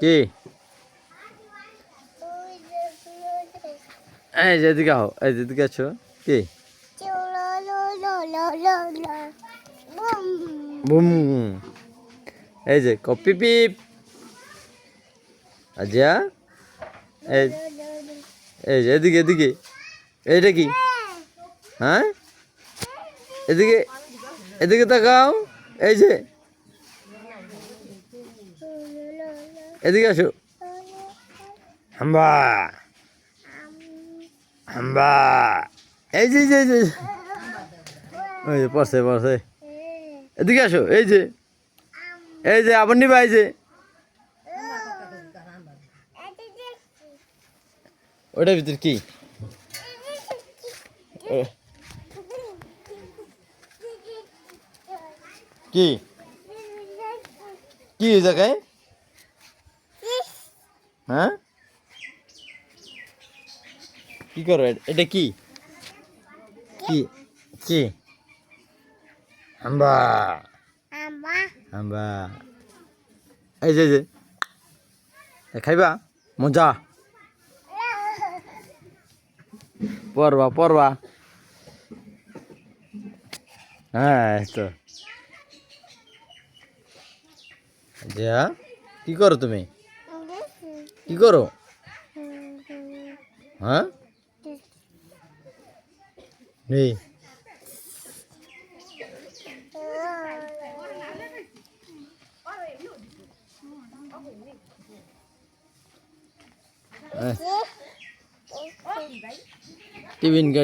কি এই যে এদিকে আও, এই যে এদিকে আছো। কি বুম, এই যে কপি পিপ আজিয়া, এই এই যে এদিকে এদিকে, এইটা কি? হ্যাঁ, এদিকে এদিকে তাকাও, এই যে এদিকে আসো। হাম্বা হাম্বা, এই যে এই যে ওই যে পড়ছে পড়ছে, এদিকে আসো। এই যে আবার নিবা, এই যে ওটার ভিতর কি? কি কি এই জায়গায়? হ্যাঁ, কি করো? এটা কি কি কি? হাম্বা হাম্বা, এই যে খাইবা মজা, পড়বা পড়বা। হ্যাঁ তো যা, কি করো তুমি? কি করো? হ্যাঁ, নেই। টিফিন